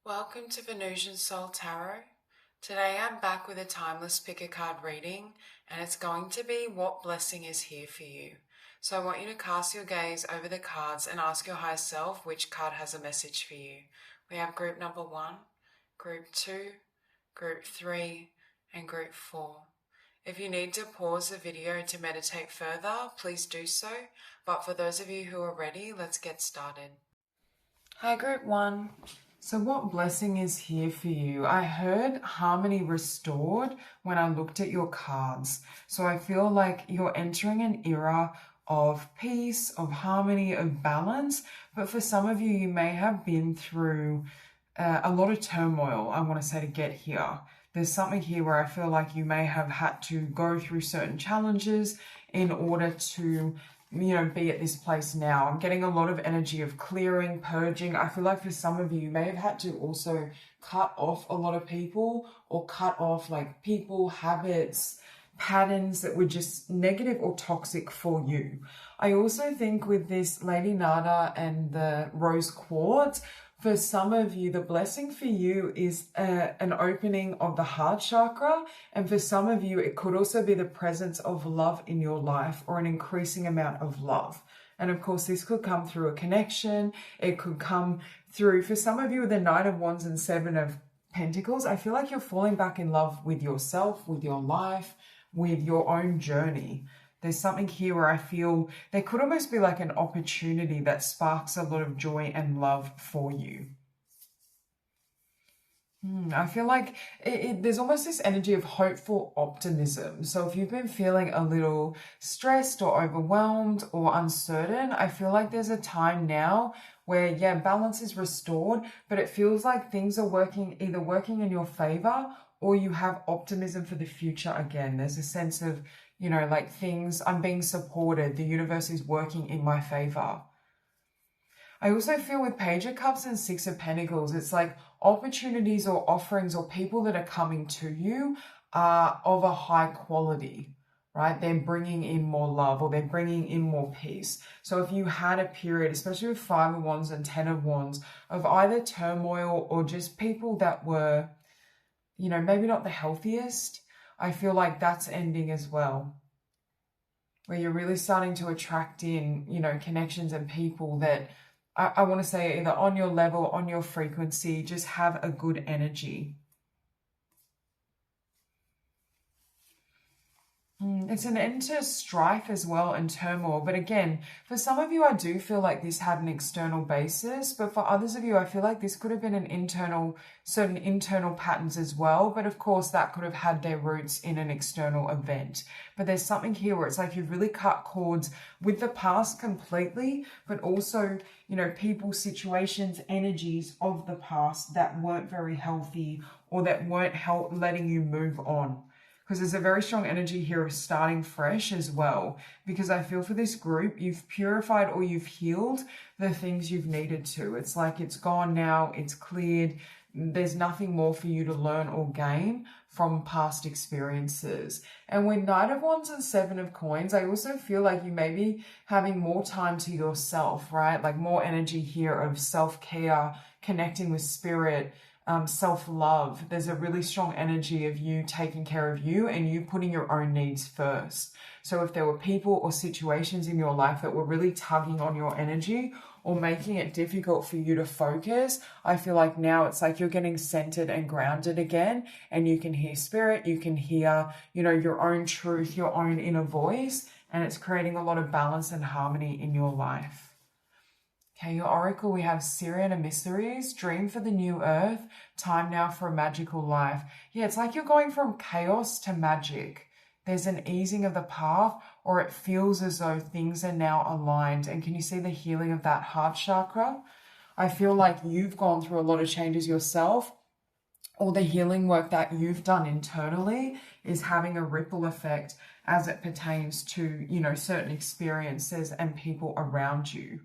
Welcome to Venusian Soul Tarot. Today I'm back with a timeless pick a card reading, and it's going to be what blessing is here for you. So I want you to cast your gaze over the cards and ask your higher self which card has a message for you. We have group number 1, group 2, group 3, and group 4. If you need to pause the video to meditate further, please do so. But for those of you who are ready, let's get started. Hi, group 1. So what blessing is here for you? I heard harmony restored when I looked at your cards. So I feel like you're entering an era of peace, of harmony, of balance. But for some of you, you may have been through a lot of turmoil, I want to say, to get here. There's something here where I feel like you may have had to go through certain challenges in order to be at this place now. I'm getting a lot of energy of clearing, purging. I feel like for some of you, you may have had to also cut off a lot of people or cut off like people, habits, patterns that were just negative or toxic for you. I also think with this Lady Nada and the Rose Quartz, for some of you, the blessing for you is an opening of the heart chakra. And for some of you, it could also be the presence of love in your life or an increasing amount of love. And of course, this could come through a connection. It could come through, for some of you, with the Knight of Wands and Seven of Pentacles, I feel like you're falling back in love with yourself, with your life, with your own journey. There's something here where I feel there could almost be like an opportunity that sparks a lot of joy and love for you. I feel like there's almost this energy of hopeful optimism. So if you've been feeling a little stressed or overwhelmed or uncertain, I feel like there's a time now where, balance is restored, but it feels like things are either working in your favor or you have optimism for the future again. There's a sense of, like things, I'm being supported. The universe is working in my favor. I also feel with Page of Cups and Six of Pentacles, it's like opportunities or offerings or people that are coming to you are of a high quality, right? They're bringing in more love or they're bringing in more peace. So if you had a period, especially with Five of Wands and Ten of Wands, of either turmoil or just people that were, maybe not the healthiest, I feel like that's ending as well. Where you're really starting to attract in, connections and people that I want to say either on your level, on your frequency, just have a good energy. It's an end to strife as well and turmoil. But again, for some of you, I do feel like this had an external basis. But for others of you, I feel like this could have been certain internal patterns as well. But of course, that could have had their roots in an external event. But there's something here where it's like you've really cut cords with the past completely, but also, people, situations, energies of the past that weren't very healthy or that weren't letting you move on. Because there's a very strong energy here of starting fresh as well. Because I feel for this group, you've purified or you've healed the things you've needed to. It's like it's gone now, it's cleared. There's nothing more for you to learn or gain from past experiences. And with Knight of Wands and Seven of Coins, I also feel like you may be having more time to yourself, right? Like more energy here of self-care, connecting with spirit, self-love. There's a really strong energy of you taking care of you and you putting your own needs first. So if there were people or situations in your life that were really tugging on your energy or making it difficult for you to focus, I feel like now it's like you're getting centered and grounded again, and you can hear spirit, you can hear, your own truth, your own inner voice, and it's creating a lot of balance and harmony in your life. Okay, your oracle, we have Syrian emissaries, dream for the new earth, time now for a magical life. Yeah, it's like you're going from chaos to magic. There's an easing of the path, or it feels as though things are now aligned. And can you see the healing of that heart chakra? I feel like you've gone through a lot of changes yourself, or the healing work that you've done internally is having a ripple effect as it pertains to, certain experiences and people around you.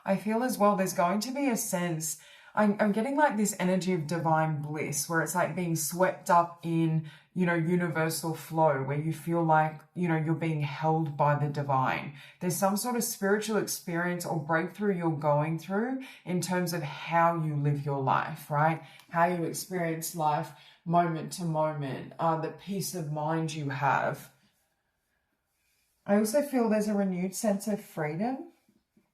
I feel as well there's going to be a sense I'm getting like this energy of divine bliss where it's like being swept up in, you know, universal flow, where you feel like, you know, you're being held by the divine. There's some sort of spiritual experience or breakthrough you're going through in terms of how you live your life, right? How you experience life moment to moment, the peace of mind you have. I also feel there's a renewed sense of freedom.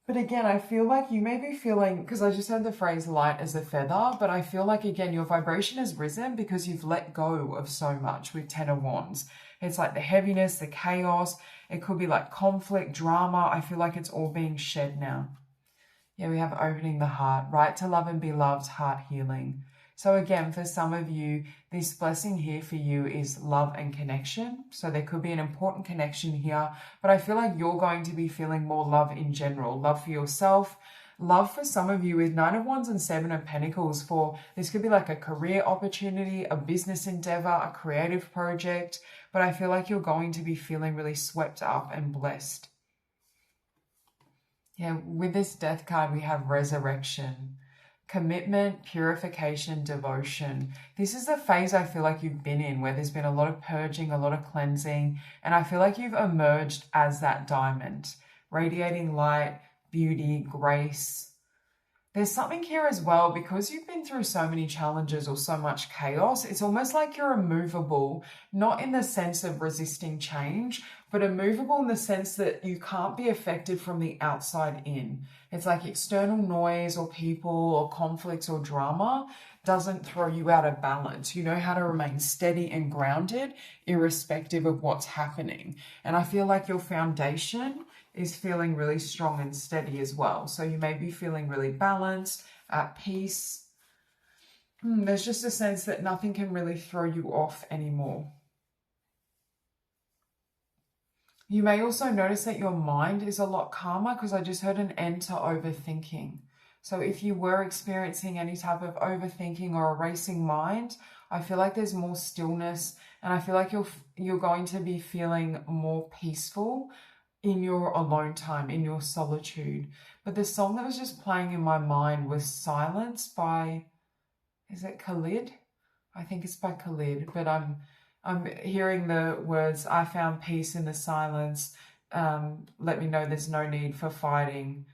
But again, I feel like you may be feeling, because I just heard the phrase light as a feather, but I feel like, again, your vibration has risen because you've let go of so much with Ten of Wands. It's like the heaviness, the chaos. It could be like conflict, drama. I feel like it's all being shed now. Yeah, we have opening the heart, right to love and be loved, heart healing. So again, for some of you, this blessing here for you is love and connection. So there could be an important connection here, but I feel like you're going to be feeling more love in general, love for yourself. Love for some of you with Nine of Wands and Seven of Pentacles for, this could be like a career opportunity, a business endeavor, a creative project, but I feel like you're going to be feeling really swept up and blessed. Yeah, with this death card, we have resurrection, commitment, purification, devotion. This is the phase I feel like you've been in where there's been a lot of purging, a lot of cleansing, and I feel like you've emerged as that diamond, radiating light, beauty, grace. There's something here as well, because you've been through so many challenges or so much chaos, it's almost like you're immovable, not in the sense of resisting change, but immovable in the sense that you can't be affected from the outside in. It's like external noise or people or conflicts or drama doesn't throw you out of balance. You know how to remain steady and grounded irrespective of what's happening. And I feel like your foundation is feeling really strong and steady as well. So you may be feeling really balanced, at peace. There's just a sense that nothing can really throw you off anymore. You may also notice that your mind is a lot calmer, because I just heard an end to overthinking. So if you were experiencing any type of overthinking or a racing mind, I feel like there's more stillness, and I feel like you're going to be feeling more peaceful in your alone time, in your solitude. But the song that was just playing in my mind was Silence by, is it Khalid? I think it's by Khalid, but I'm hearing the words, I found peace in the silence. Let me know there's no need for fighting.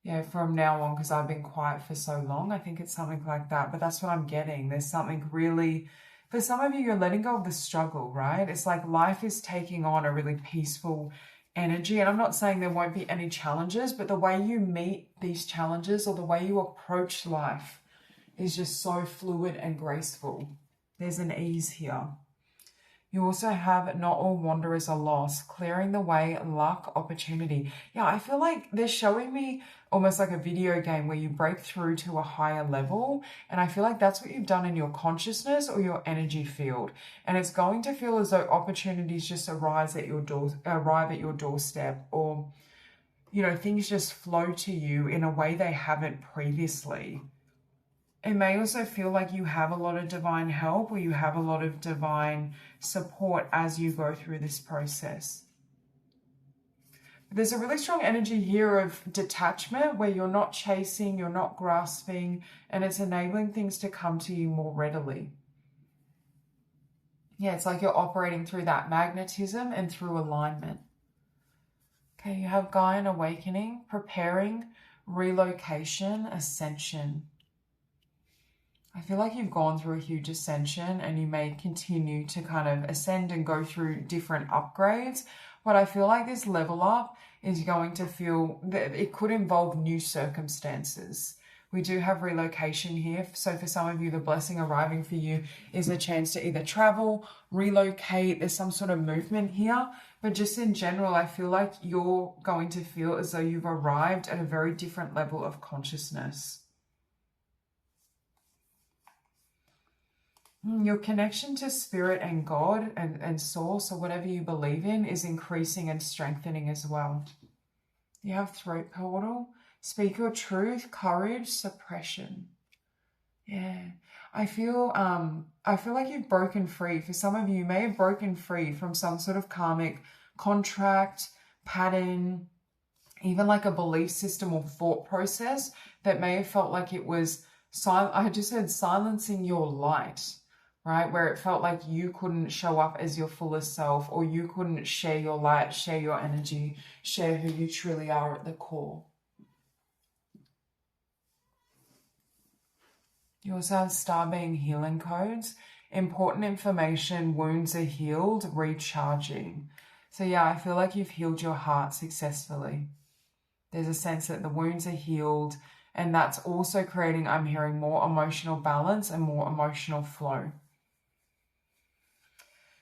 Yeah, from now on, because I've been quiet for so long. I think it's something like that, but that's what I'm getting. There's something really, for some of you, you're letting go of the struggle, right? It's like life is taking on a really peaceful energy. And I'm not saying there won't be any challenges, but the way you meet these challenges or the way you approach life is just so fluid and graceful. There's an ease here. You also have not all wanderers are lost, clearing the way, luck, opportunity. Yeah, I feel like they're showing me almost like a video game where you break through to a higher level. And I feel like that's what you've done in your consciousness or your energy field. And it's going to feel as though opportunities just arrive at your doorstep, or, you know, things just flow to you in a way they haven't previously. It may also feel like you have a lot of divine help, or you have a lot of divine support as you go through this process. There's a really strong energy here of detachment, where you're not chasing, you're not grasping, and it's enabling things to come to you more readily. Yeah, it's like you're operating through that magnetism and through alignment. Okay, you have Gaia awakening, preparing, relocation, ascension. I feel like you've gone through a huge ascension, and you may continue to kind of ascend and go through different upgrades. But I feel like this level up is going to feel that it could involve new circumstances. We do have relocation here. So for some of you, the blessing arriving for you is a chance to either travel, relocate. There's some sort of movement here. But just in general, I feel like you're going to feel as though you've arrived at a very different level of consciousness. Your connection to spirit and God and source, or whatever you believe in, is increasing and strengthening as well. You have throat portal, speak your truth, courage, suppression. Yeah, I feel like you've broken free. For some of you, you may have broken free from some sort of karmic contract, pattern, even like a belief system or thought process that may have felt like it was I just heard silencing your light, right? Where it felt like you couldn't show up as your fullest self, or you couldn't share your light, share your energy, share who you truly are at the core. You also have star being healing codes. Important information, wounds are healed, recharging. So yeah, I feel like you've healed your heart successfully. There's a sense that the wounds are healed, and that's also creating, I'm hearing, more emotional balance and more emotional flow.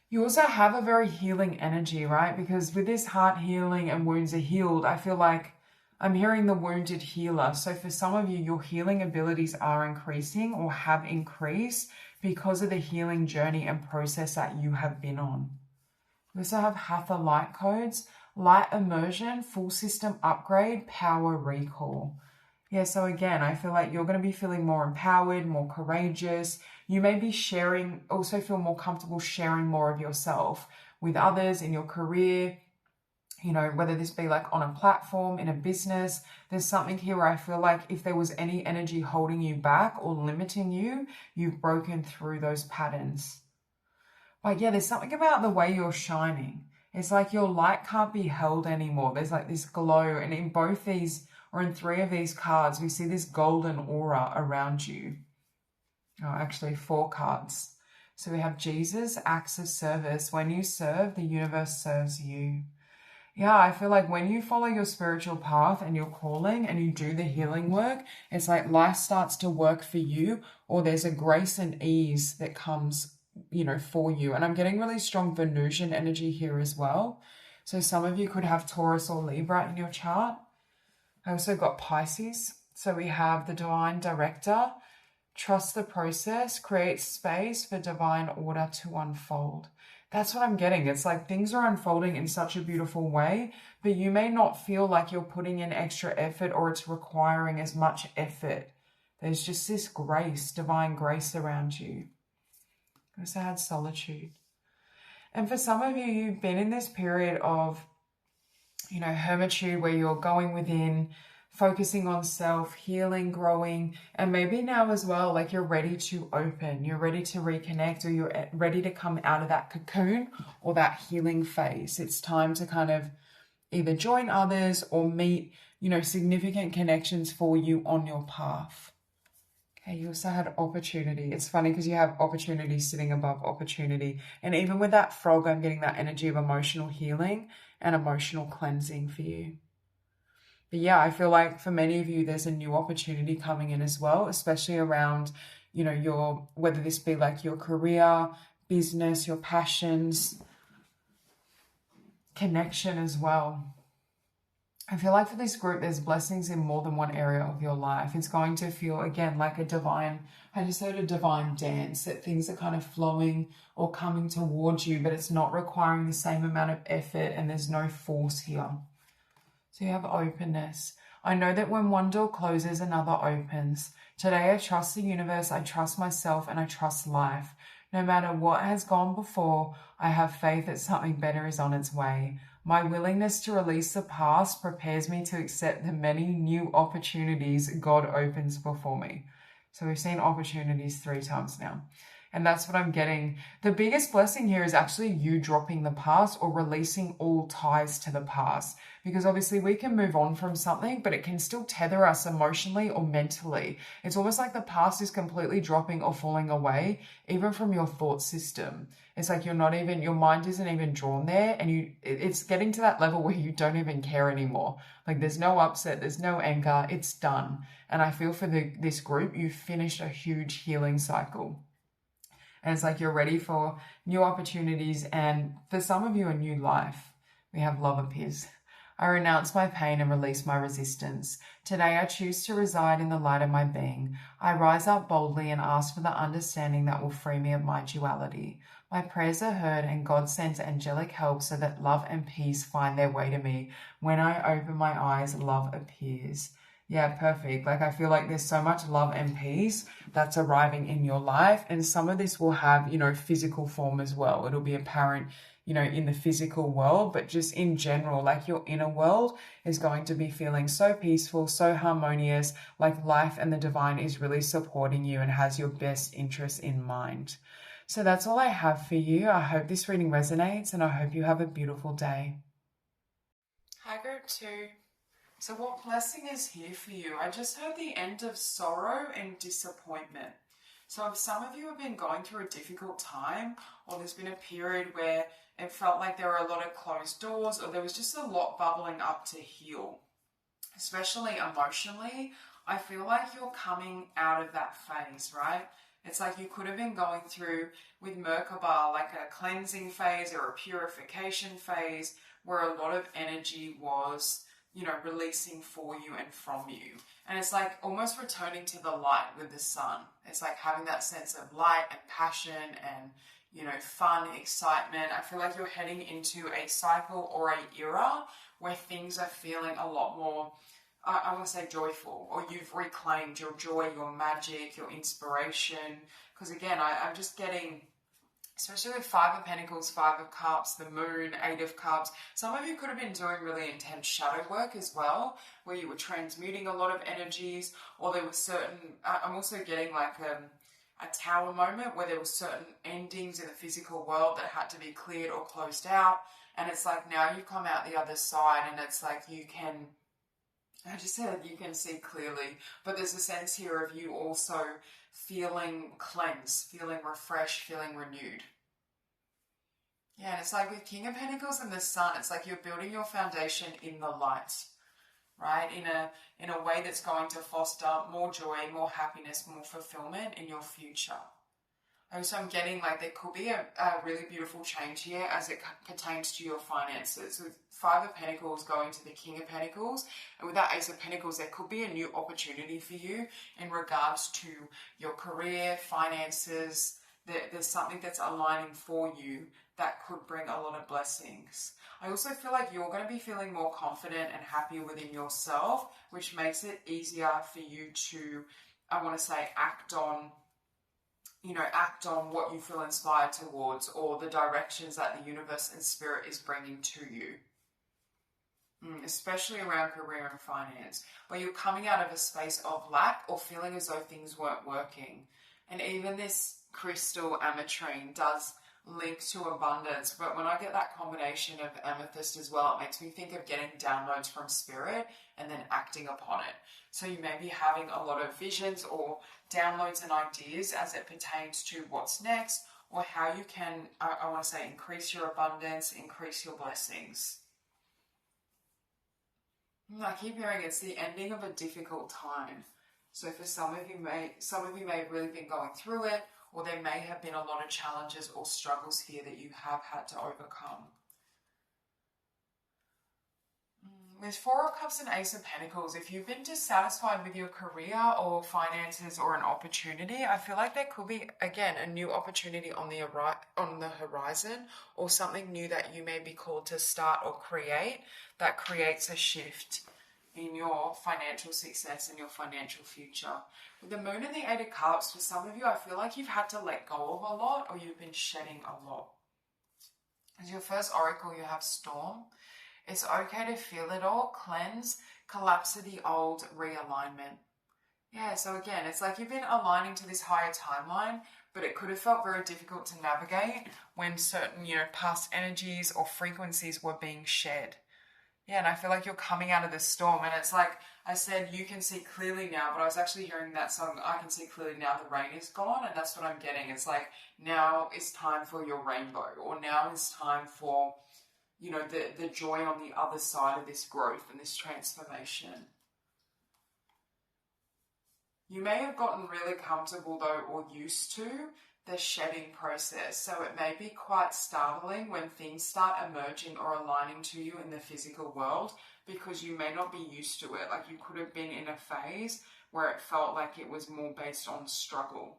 You also have a very healing energy, right? Because with this heart healing and wounds are healed, I feel like I'm hearing the wounded healer. So for some of you, your healing abilities are increasing or have increased because of the healing journey and process that you have been on. We also have Hatha light codes, light immersion, full system upgrade, power recall. Yeah, so again, I feel like you're going to be feeling more empowered, more courageous. You may be also feel more comfortable sharing more of yourself with others in your career, you know, whether this be like on a platform, in a business. There's something here where I feel like if there was any energy holding you back or limiting you, you've broken through those patterns. But yeah, there's something about the way you're shining. It's like your light can't be held anymore. There's like this glow, and in both these, or in 3 of these cards, we see this golden aura around you. Oh, actually 4 cards. So we have Jesus, acts of service. When you serve, the universe serves you. Yeah, I feel like when you follow your spiritual path and your calling and you do the healing work, it's like life starts to work for you, or there's a grace and ease that comes, you know, for you. And I'm getting really strong Venusian energy here as well. So some of you could have Taurus or Libra in your chart. I also got Pisces. So we have the divine director, trust the process, create space for divine order to unfold. That's what I'm getting. It's like things are unfolding in such a beautiful way, but you may not feel like you're putting in extra effort or it's requiring as much effort. There's just this grace, divine grace around you. I also had solitude. And for some of you, you've been in this period of, you know, hermitude where you're going within, focusing on self, healing, growing, and maybe now as well, like you're ready to open, you're ready to reconnect, or you're ready to come out of that cocoon or that healing phase. It's time to kind of either join others or meet, you know, significant connections for you on your path. Okay, you also had opportunity. It's funny because you have opportunity sitting above opportunity. And even with that frog, I'm getting that energy of emotional healing and emotional cleansing for you. But yeah, I feel like for many of you, there's a new opportunity coming in as well, especially around, you know, whether this be like your career, business, your passions, connection as well. I feel like for this group, there's blessings in more than one area of your life. It's going to feel, again, like I just heard a divine dance, that things are kind of flowing or coming towards you, but it's not requiring the same amount of effort and there's no force here. So you have openness. I know that when one door closes, another opens. Today, I trust the universe, I trust myself, and I trust life. No matter what has gone before, I have faith that something better is on its way. My willingness to release the past prepares me to accept the many new opportunities God opens before me. So we've seen opportunities 3 times now. And that's what I'm getting. The biggest blessing here is actually you dropping the past or releasing all ties to the past. Because obviously we can move on from something, but it can still tether us emotionally or mentally. It's almost like the past is completely dropping or falling away, even from your thought system. It's like your mind isn't even drawn there, and it's getting to that level where you don't even care anymore. Like there's no upset, there's no anger, it's done. And I feel for this group, you've finished a huge healing cycle. And it's like you're ready for new opportunities, and for some of you, a new life. We have love appears. I renounce my pain and release my resistance. Today I choose to reside in the light of my being. I rise up boldly and ask for the understanding that will free me of my duality. My prayers are heard and God sends angelic help so that love and peace find their way to me. When I open my eyes, love appears. Yeah, perfect. Like I feel like there's so much love and peace that's arriving in your life, and some of this will have, you know, physical form as well. It'll be apparent, you know, in the physical world, but just in general, like your inner world is going to be feeling so peaceful, so harmonious, like life and the divine is really supporting you and has your best interests in mind. So that's all I have for you. I hope this reading resonates and I hope you have a beautiful day. Hi, group 2. So what blessing is here for you? I just heard the end of sorrow and disappointment. So if some of you have been going through a difficult time, or there's been a period where it felt like there were a lot of closed doors, or there was just a lot bubbling up to heal, especially emotionally, I feel like you're coming out of that phase, right? It's like you could have been going through with Merkaba like a cleansing phase or a purification phase where a lot of energy was, you know, releasing for you and from you. And it's like almost returning to the light with the sun. It's like having that sense of light and passion and, you know, fun, excitement. I feel like you're heading into a cycle or a era where things are feeling a lot more, I want to say joyful, or you've reclaimed your joy, your magic, your inspiration. Because again, I'm just getting, especially with Five of Pentacles, Five of Cups, the Moon, Eight of Cups. Some of you could have been doing really intense shadow work as well, where you were transmuting a lot of energies, or there was certain, I'm also getting like a tower moment where there were certain endings in the physical world that had to be cleared or closed out. And it's like now you come out the other side and it's like you can, I just said you can see clearly, but there's a sense here of you also feeling cleansed, feeling refreshed, feeling renewed. Yeah, and it's like with King of Pentacles and the Sun, it's like you're building your foundation in the light, right? In a way that's going to foster more joy, more happiness, more fulfillment in your future. And so I'm getting like there could be a really beautiful change here as it pertains to your finances. With Five of Pentacles going to the King of Pentacles, and with that Ace of Pentacles, there could be a new opportunity for you in regards to your career, finances. There's something that's aligning for you that could bring a lot of blessings. I also feel like you're going to be feeling more confident and happy within yourself, which makes it easier for you to, I want to say, act on what you feel inspired towards, or the directions that the universe and spirit is bringing to you. Especially around career and finance, where you're coming out of a space of lack or feeling as though things weren't working. And even this crystal Ametrine does link to abundance, but when I get that combination of amethyst as well, it makes me think of getting downloads from spirit and then acting upon it. So you may be having a lot of visions or downloads and ideas as it pertains to what's next, or how you can, I want to say, increase your abundance, increase your blessings. I keep hearing it's the ending of a difficult time. So for some of you may have really been going through it, or there may have been a lot of challenges or struggles here that you have had to overcome. With Four of Cups and Ace of Pentacles, if you've been dissatisfied with your career or finances or an opportunity, I feel like there could be, again, a new opportunity on the horizon, or something new that you may be called to start or create that creates a shift in your financial success and your financial future. With the Moon and the Eight of Cups, for some of you, I feel like you've had to let go of a lot, or you've been shedding a lot. As your first oracle, you have Storm. It's okay to feel it all, cleanse, collapse to the old, realignment. Yeah, so again, it's like you've been aligning to this higher timeline, but it could have felt very difficult to navigate when certain, past energies or frequencies were being shed. Yeah, and I feel like you're coming out of this storm, and it's like I said, you can see clearly now, but I was actually hearing that song, I can see clearly now the rain is gone, and that's what I'm getting. It's like, now it's time for your rainbow, or now it's time for, the joy on the other side of this growth and this transformation. You may have gotten really comfortable though, or used to the shedding process. So it may be quite startling when things start emerging or aligning to you in the physical world, because you may not be used to it. Like you could have been in a phase where it felt like it was more based on struggle.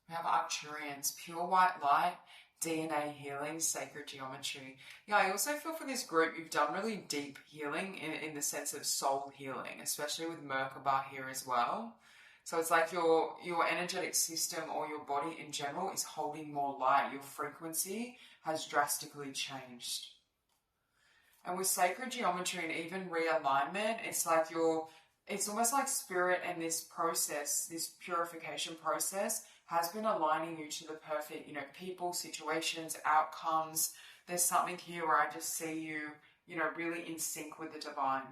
We have Arcturians, pure white light, DNA healing, sacred geometry. Yeah, I also feel for this group, you've done really deep healing in the sense of soul healing, especially with Merkaba here as well. So it's like your energetic system or your body in general is holding more light. Your frequency has drastically changed. And with sacred geometry and even realignment, it's like it's almost like spirit and this process, this purification process has been aligning you to the perfect, people, situations, outcomes. There's something here where I just see you, really in sync with the divine.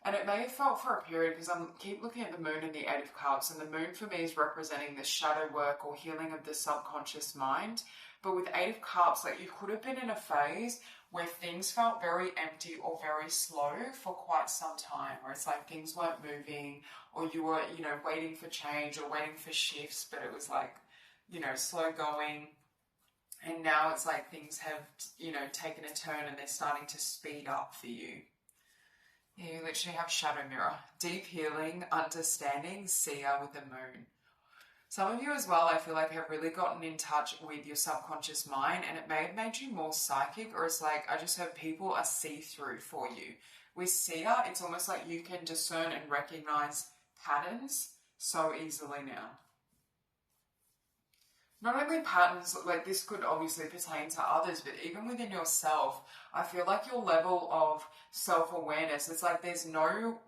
And it may have felt for a period, because I keep looking at the moon and the Eight of Cups, and the moon for me is representing the shadow work or healing of the subconscious mind. But with Eight of Cups, like you could have been in a phase where things felt very empty or very slow for quite some time, where it's like things weren't moving, or you were, waiting for change or waiting for shifts, but it was like, slow going. And now it's like things have, taken a turn and they're starting to speed up for you. Yeah, you literally have shadow mirror, deep healing, understanding, seer with the moon. Some of you as well, I feel like, have really gotten in touch with your subconscious mind, and it may have made you more psychic, or it's like, I just heard people are see-through for you. With seer, it's almost like you can discern and recognize patterns so easily now. Not only patterns, like this could obviously pertain to others, but even within yourself, I feel like your level of self-awareness, it's like there's no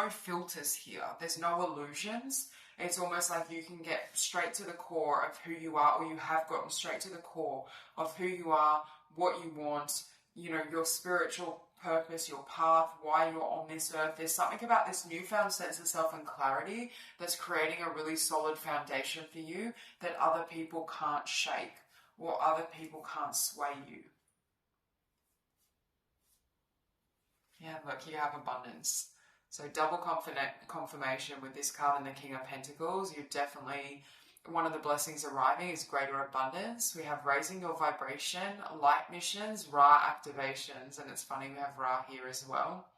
filters here. There's no illusions. It's almost like you can get straight to the core of who you are, or you have gotten straight to the core of who you are, what you want, your spiritual purpose, your path, why you're on this earth. There's something about this newfound sense of self and clarity that's creating a really solid foundation for you that other people can't shake or other people can't sway you. Yeah, look, you have abundance. So double confirmation with this card and the King of Pentacles. You're definitely, one of the blessings arriving is greater abundance. We have raising your vibration, light missions, Ra activations, and it's funny we have Ra here as well.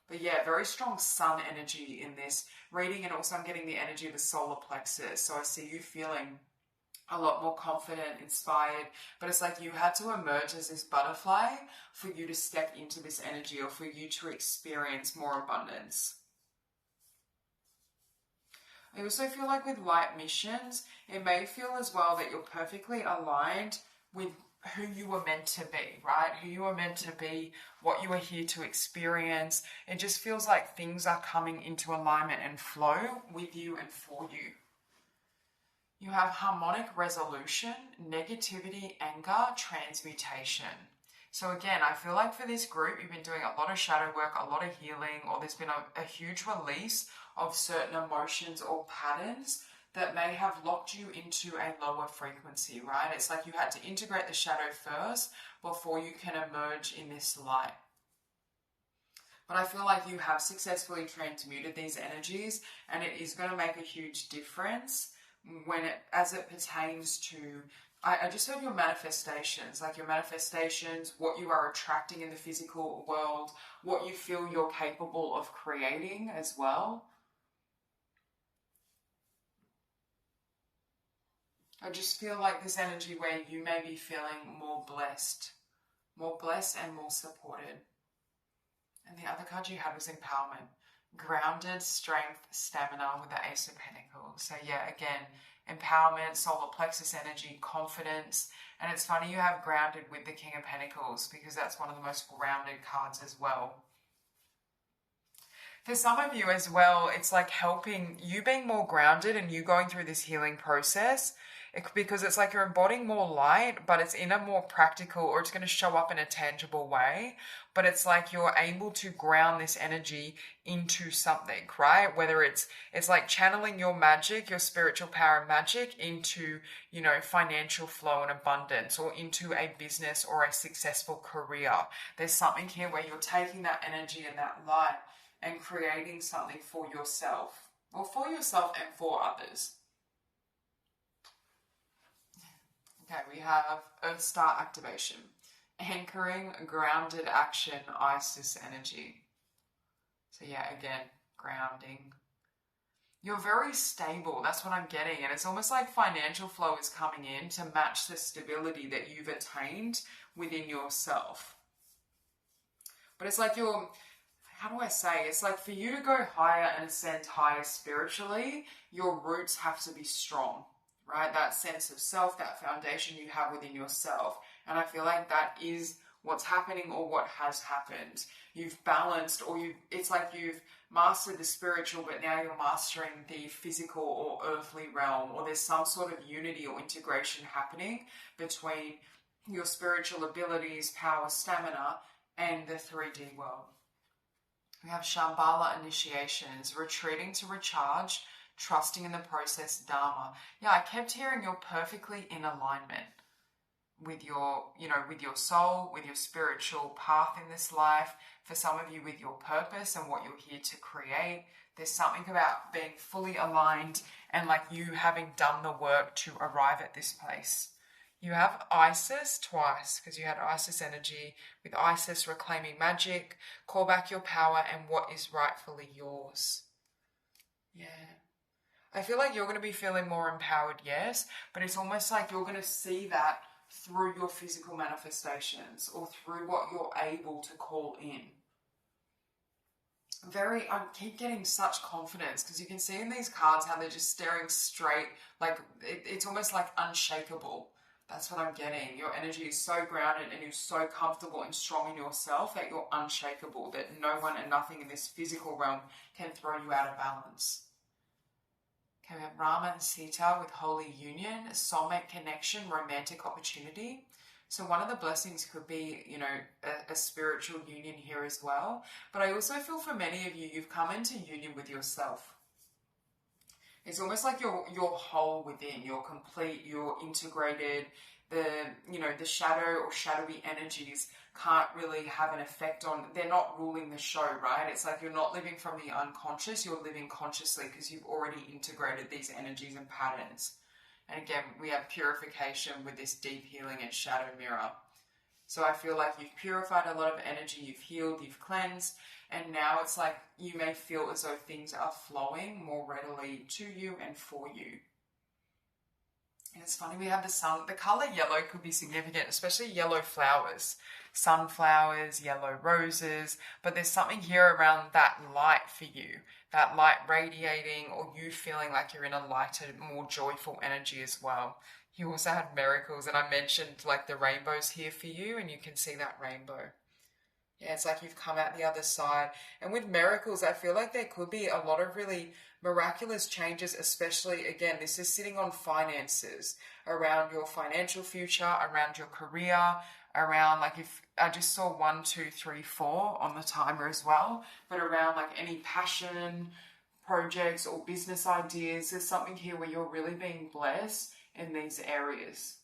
But yeah, very strong sun energy in this reading, and also I'm getting the energy of the solar plexus. So I see you feeling a lot more confident, inspired, but it's like you had to emerge as this butterfly for you to step into this energy, or for you to experience more abundance. I also feel like with light missions, it may feel as well that you're perfectly aligned with who you were meant to be, right? Who you were meant to be, what you were here to experience. It just feels like things are coming into alignment and flow with you and for you. You have harmonic resolution, negativity, anger, transmutation. So again, I feel like for this group, you've been doing a lot of shadow work, a lot of healing, or there's been a huge release of certain emotions or patterns that may have locked you into a lower frequency, right? It's like you had to integrate the shadow first before you can emerge in this light. But I feel like you have successfully transmuted these energies, and it is going to make a huge difference as it pertains to, I just heard your manifestations, like your manifestations, what you are attracting in the physical world, what you feel you're capable of creating as well. I just feel like this energy where you may be feeling more blessed and more supported. And the other card you had was empowerment. Grounded, strength, stamina with the Ace of Pentacles. So yeah, again, empowerment, solar plexus energy, confidence. And it's funny you have grounded with the King of Pentacles, because that's one of the most grounded cards as well. For some of you as well, it's like helping you being more grounded and you going through this healing process, because it's like you're embodying more light, but it's in a more practical, or it's going to show up in a tangible way. But it's like you're able to ground this energy into something, right? Whether it's like channeling your magic, your spiritual power and magic into, financial flow and abundance, or into a business or a successful career. There's something here where you're taking that energy and that light and creating something for yourself, or for yourself and for others. Okay, we have Earth Star activation. Anchoring, grounded action, Isis energy. So yeah, again, grounding. You're very stable, that's what I'm getting. And it's almost like financial flow is coming in to match the stability that you've attained within yourself. But it's like how do I say? It's like for you to go higher and ascend higher spiritually, your roots have to be strong, right? That sense of self, that foundation you have within yourself. And I feel like that is what's happening or what has happened. You've balanced, or it's like you've mastered the spiritual, but now you're mastering the physical or earthly realm, or there's some sort of unity or integration happening between your spiritual abilities, power, stamina, and the 3D world. We have Shambhala initiations, retreating to recharge, trusting in the process, Dharma. Yeah, I kept hearing you're perfectly in alignment with your, with your soul, with your spiritual path in this life. For some of you, with your purpose and what you're here to create. There's something about being fully aligned and like you having done the work to arrive at this place. You have Isis twice, because you had Isis energy. With Isis, reclaiming magic, call back your power and what is rightfully yours. Yeah. I feel like you're going to be feeling more empowered, yes, but it's almost like you're going to see that through your physical manifestations or through what you're able to call in. I keep getting such confidence, because you can see in these cards how they're just staring straight, like it's almost like unshakable. That's what I'm getting. Your energy is so grounded and you're so comfortable and strong in yourself that you're unshakable, that no one and nothing in this physical realm can throw you out of balance. Okay, we have Rama and Sita with holy union, soulmate connection, romantic opportunity. So one of the blessings could be, a spiritual union here as well. But I also feel for many of you, you've come into union with yourself. It's almost like you're whole within, you're complete, you're integrated. The shadow or shadowy energies can't really have an effect on, they're not ruling the show, right? It's like you're not living from the unconscious, you're living consciously because you've already integrated these energies and patterns. And again, we have purification with this deep healing and shadow mirror. So I feel like you've purified a lot of energy, you've healed, you've cleansed, and now it's like you may feel as though things are flowing more readily to you and for you. And it's funny, we have the sun. The color yellow could be significant, especially yellow flowers, sunflowers, yellow roses. But there's something here around that light for you, that light radiating, or you feeling like you're in a lighter, more joyful energy as well. You also had miracles, and I mentioned like the rainbows here for you, and you can see that rainbow. Yeah, it's like you've come out the other side. And with miracles, I feel like there could be a lot of really miraculous changes, especially, again, this is sitting on finances, around your financial future, around your career, around like if I just saw 1, 2, 3, 4 on the timer as well, but around like any passion projects or business ideas. There's something here where you're really being blessed in these areas.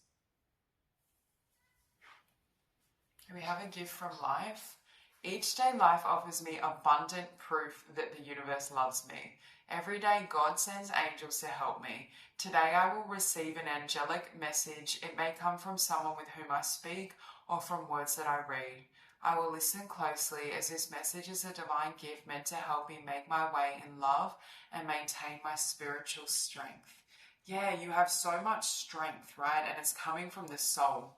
We have a gift from life. Each day life offers me abundant proof that the universe loves me. Every day God sends angels to help me. Today I will receive an angelic message. It may come from someone with whom I speak or from words that I read. I will listen closely, as this message is a divine gift meant to help me make my way in love and maintain my spiritual strength. Yeah, you have so much strength, right? And it's coming from the soul.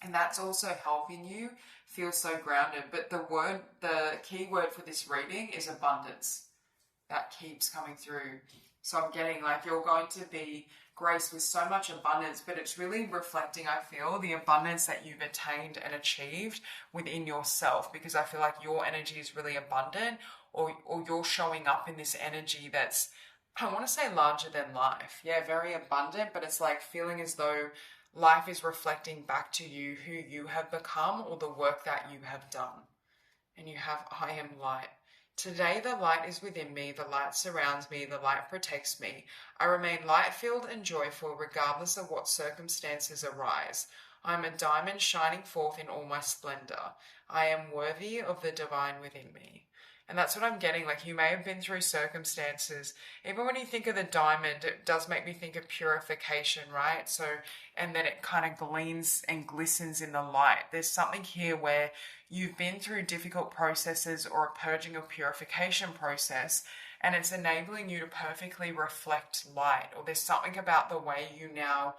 And that's also helping you feel so grounded. But the key word for this reading is abundance. That keeps coming through. So I'm getting like you're going to be graced with so much abundance, but it's really reflecting, I feel, the abundance that you've attained and achieved within yourself, because I feel like your energy is really abundant, or you're showing up in this energy that's, I want to say, larger than life. Yeah, very abundant, but it's like feeling as though life is reflecting back to you who you have become or the work that you have done. And you have, I am light. Today the light is within me, the light surrounds me, the light protects me. I remain light-filled and joyful regardless of what circumstances arise. I am a diamond shining forth in all my splendor. I am worthy of the divine within me. And that's what I'm getting. Like, you may have been through circumstances. Even when you think of the diamond, it does make me think of purification, right? So, and then it kind of gleams and glistens in the light. There's something here where you've been through difficult processes or a purging or purification process, and it's enabling you to perfectly reflect light. Or there's something about the way you now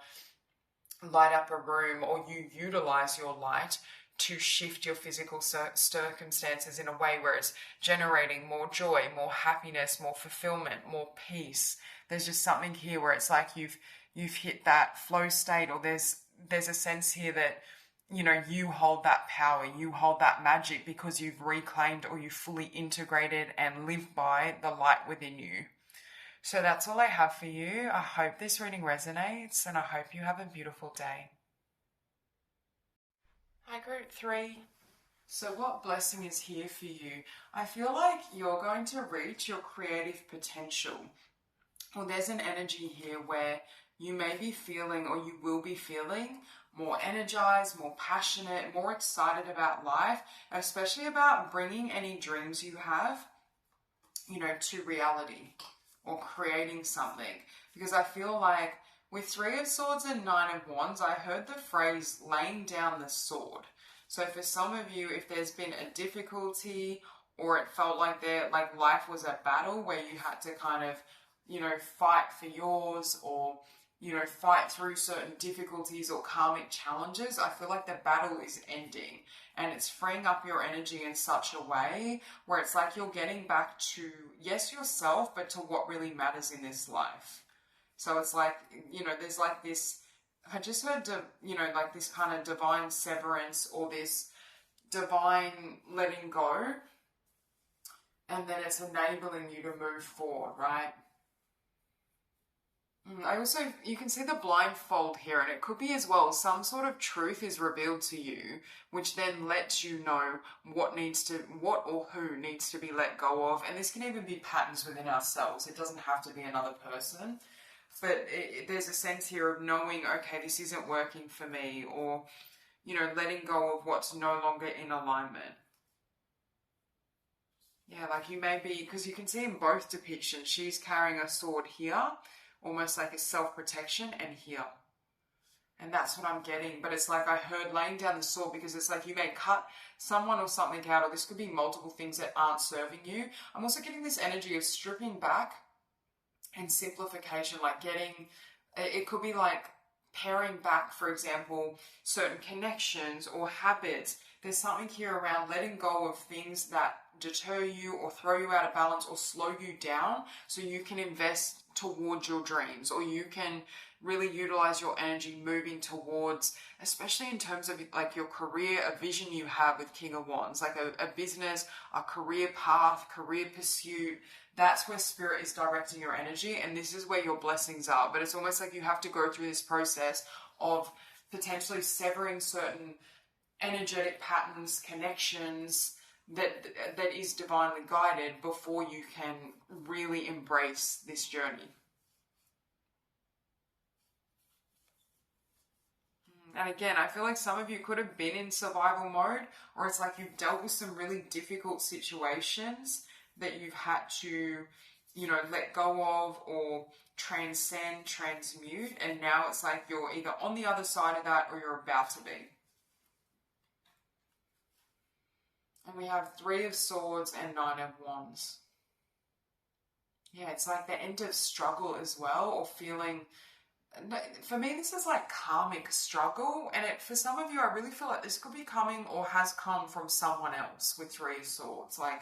light up a room, or you utilize your light to shift your physical circumstances in a way where it's generating more joy, more happiness, more fulfillment, more peace. There's just something here where it's like you've hit that flow state, or there's a sense here that, you know, you hold that power, you hold that magic because you've reclaimed or you fully integrated and live by the light within you. So that's all I have for you. I hope this reading resonates, and I hope you have a beautiful day. Hi, Group 3. So what blessing is here for you? I feel like you're going to reach your creative potential. Well, there's an energy here where you may be feeling, or you will be feeling, more energized, more passionate, more excited about life, especially about bringing any dreams you have, you know, to reality, or creating something. Because I feel like with 3 of Swords and 9 of Wands, I heard the phrase laying down the sword. So for some of you, if there's been a difficulty, or it felt like life was a battle where you had to kind of, you know, fight for yours, or, you know, fight through certain difficulties or karmic challenges, I feel like the battle is ending, and it's freeing up your energy in such a way where it's like you're getting back to, yes, yourself, but to what really matters in this life. So it's like, you know, there's like this, I just heard, you know, like this kind of divine severance, or this divine letting go, and then it's enabling you to move forward, right? I also, you can see the blindfold here, and it could be as well some sort of truth is revealed to you, which then lets you know what or who needs to be let go of. And this can even be patterns within ourselves. It doesn't have to be another person, but there's a sense here of knowing, okay, this isn't working for me, or, you know, letting go of what's no longer in alignment. Yeah, like you may be, because you can see in both depictions, she's carrying a sword here, almost like a self-protection, and here. And that's what I'm getting. But it's like I heard laying down the sword, because it's like you may cut someone or something out, or this could be multiple things that aren't serving you. I'm also getting this energy of stripping back and simplification, like it could be like paring back, for example, certain connections or habits. There's something here around letting go of things that deter you or throw you out of balance or slow you down, so you can invest towards your dreams, or you can really utilize your energy moving towards, especially in terms of like your career, a vision you have with King of Wands, like a business, a career path, career pursuit. That's where Spirit is directing your energy, and this is where your blessings are. But it's almost like you have to go through this process of potentially severing certain energetic patterns, connections that is divinely guided before you can really embrace this journey. And again, I feel like some of you could have been in survival mode, or it's like you've dealt with some really difficult situations that you've had to, you know, let go of or transcend, transmute, and now it's like you're either on the other side of that or you're about to be. And we have 3 of Swords and 9 of Wands. Yeah, it's like the end of struggle as well, or feeling, for me this is like karmic struggle, and for some of you I really feel like this could be coming or has come from someone else with 3 of Swords, like,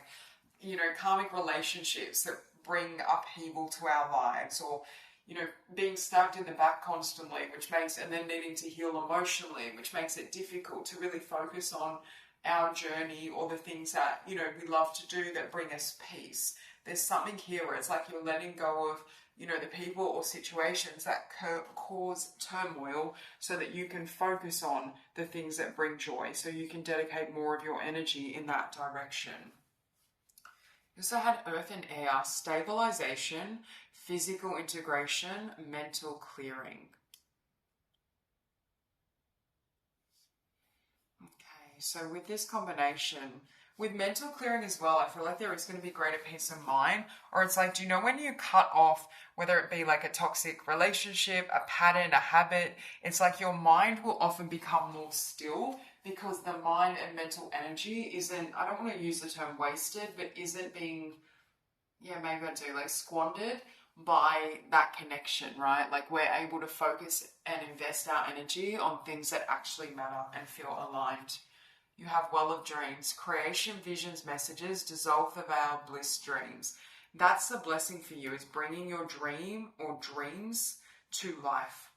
you know, karmic relationships that bring upheaval to our lives, or, you know, being stabbed in the back constantly, and then needing to heal emotionally, which makes it difficult to really focus on our journey or the things that, you know, we love to do that bring us peace. There's something here where it's like you're letting go of, you know, the people or situations that cause turmoil, so that you can focus on the things that bring joy, so you can dedicate more of your energy in that direction. You also had Earth and Air, stabilization, physical integration, mental clearing. Okay, so with this combination, with mental clearing as well, I feel like there is going to be greater peace of mind. Or it's like, do you know when you cut off, whether it be like a toxic relationship, a pattern, a habit, it's like your mind will often become more still, because the mind and mental energy isn't, I don't want to use the term wasted, but isn't being, yeah, maybe I do, like squandered by that connection, right? Like we're able to focus and invest our energy on things that actually matter and feel aligned. You have well of dreams, creation, visions, messages, dissolve the veil, bliss, dreams. That's the blessing for you, is bringing your dream or dreams to life.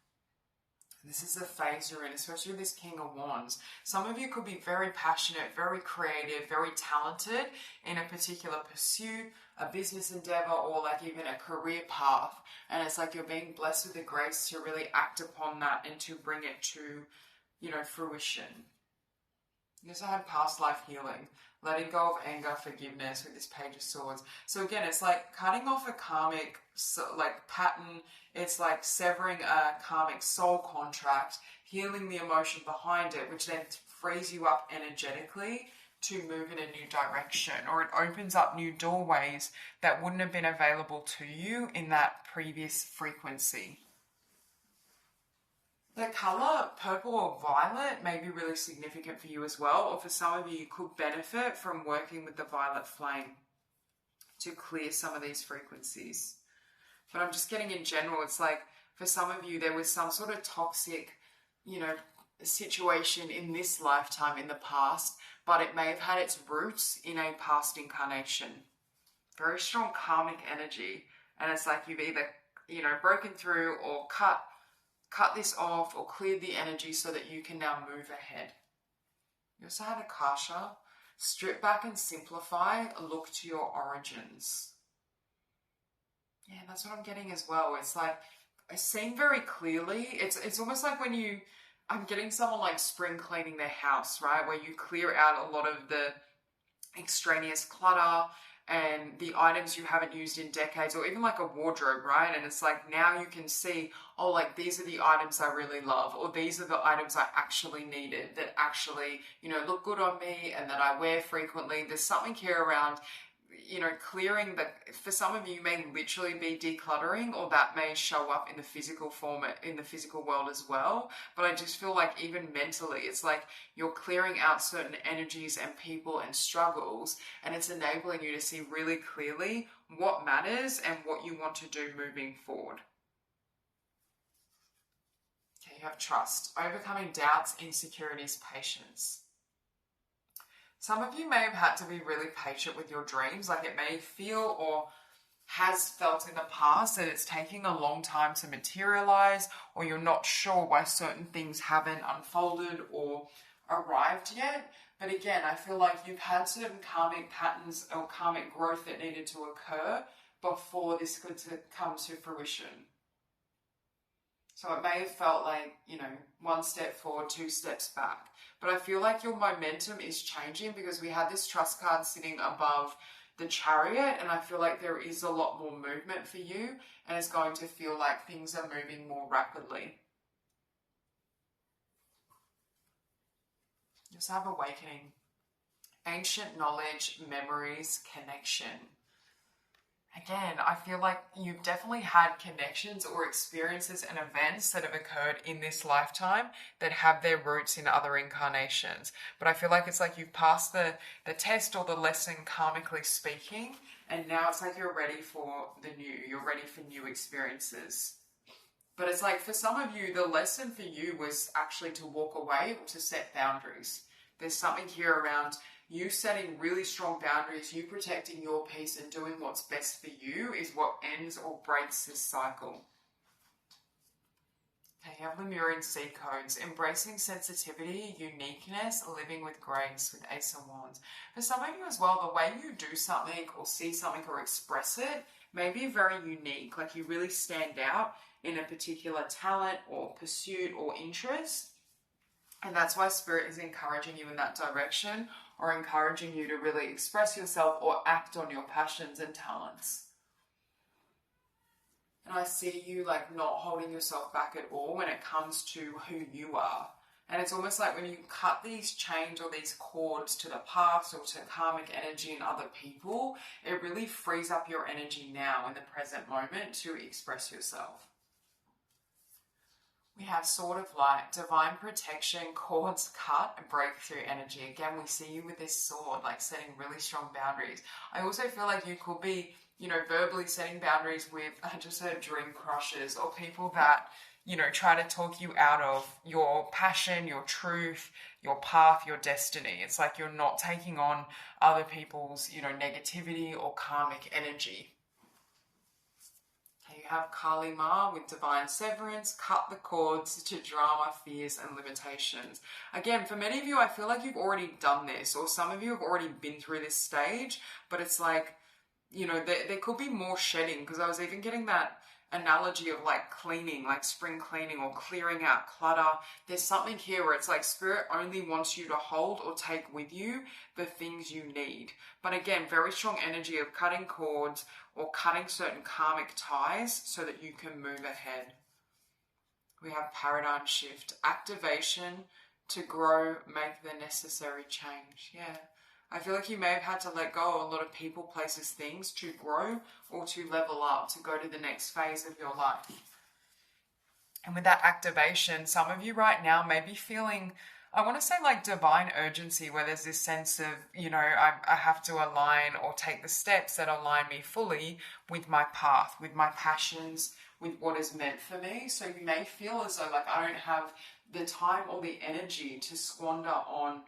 This is the phase you're in, especially this King of Wands. Some of you could be very passionate, very creative, very talented in a particular pursuit, a business endeavor, or like even a career path. And it's like you're being blessed with the grace to really act upon that and to bring it to, fruition. You also had past life healing, letting go of anger, forgiveness with this Page of Swords. So again, it's like cutting off a karmic pattern. It's like severing a karmic soul contract, healing the emotion behind it, which then frees you up energetically to move in a new direction, or it opens up new doorways that wouldn't have been available to you in that previous frequency. The colour purple or violet may be really significant for you as well, or for some of you, you could benefit from working with the violet flame to clear some of these frequencies. But I'm just getting in general, it's like for some of you, there was some sort of toxic, situation in this lifetime in the past, but it may have had its roots in a past incarnation. Very strong karmic energy. And it's like you've either, broken through or cut this off or cleared the energy so that you can now move ahead. You also had Akasha. Strip back and simplify. Look to your origins. Yeah, that's what I'm getting as well. It's like, I see very clearly. It's almost like when I'm getting someone like spring cleaning their house, right? Where you clear out a lot of the extraneous clutter and the items you haven't used in decades, or even like a wardrobe, right? And it's like now you can see, oh, like these are the items I really love, or these are the items I actually needed that actually, look good on me and that I wear frequently. There's something here around, clearing that. For some of you may literally be decluttering, or that may show up in the physical form, in the physical world as well. But I just feel like even mentally, it's like you're clearing out certain energies and people and struggles, and it's enabling you to see really clearly what matters and what you want to do moving forward. Okay, you have trust, overcoming doubts, insecurities, patience. Some of you may have had to be really patient with your dreams, like it may feel or has felt in the past that it's taking a long time to materialize, or you're not sure why certain things haven't unfolded or arrived yet. But again, I feel like you've had certain karmic patterns or karmic growth that needed to occur before this could come to fruition. So it may have felt like, one step forward, two steps back. But I feel like your momentum is changing because we had this trust card sitting above the Chariot, and I feel like there is a lot more movement for you, and it's going to feel like things are moving more rapidly. You also have awakening, ancient knowledge, memories, connection. Again, I feel like you've definitely had connections or experiences and events that have occurred in this lifetime that have their roots in other incarnations. But I feel like it's like you've passed the test or the lesson karmically speaking, and now it's like you're ready for the new. You're ready for new experiences. But it's like for some of you, the lesson for you was actually to walk away or to set boundaries. There's something here around you setting really strong boundaries, you protecting your peace and doing what's best for you is what ends or breaks this cycle. Okay, you have Lemurian seed codes, embracing sensitivity, uniqueness, living with grace with Ace of Wands. For some of you as well, the way you do something or see something or express it may be very unique, like you really stand out in a particular talent or pursuit or interest. And that's why Spirit is encouraging you in that direction, or encouraging you to really express yourself or act on your passions and talents. And I see you like not holding yourself back at all when it comes to who you are. And it's almost like when you cut these chains or these cords to the past or to karmic energy and other people, it really frees up your energy now in the present moment to express yourself. We have Sword of Light, divine protection, cords cut, and breakthrough energy. Again, we see you with this sword, like setting really strong boundaries. I also feel like you could be, verbally setting boundaries with, I just heard dream crushers or people that, try to talk you out of your passion, your truth, your path, your destiny. It's like you're not taking on other people's, negativity or karmic energy. You have Kali Ma with divine severance, cut the cords to drama, fears, and limitations. Again, for many of you, I feel like you've already done this, or some of you have already been through this stage, but it's like, there could be more shedding, because I was even getting that analogy of like cleaning, like spring cleaning or clearing out clutter. There's something here where it's like spirit only wants you to hold or take with you the things you need. But again, very strong energy of cutting cords or cutting certain karmic ties so that you can move ahead. We have paradigm shift, activation to grow, make the necessary change. Yeah. I feel like you may have had to let go of a lot of people, places, things to grow or to level up, to go to the next phase of your life. And with that activation, some of you right now may be feeling, I want to say like divine urgency, where there's this sense of, I have to align or take the steps that align me fully with my path, with my passions, with what is meant for me. So you may feel as though like I don't have the time or the energy to squander on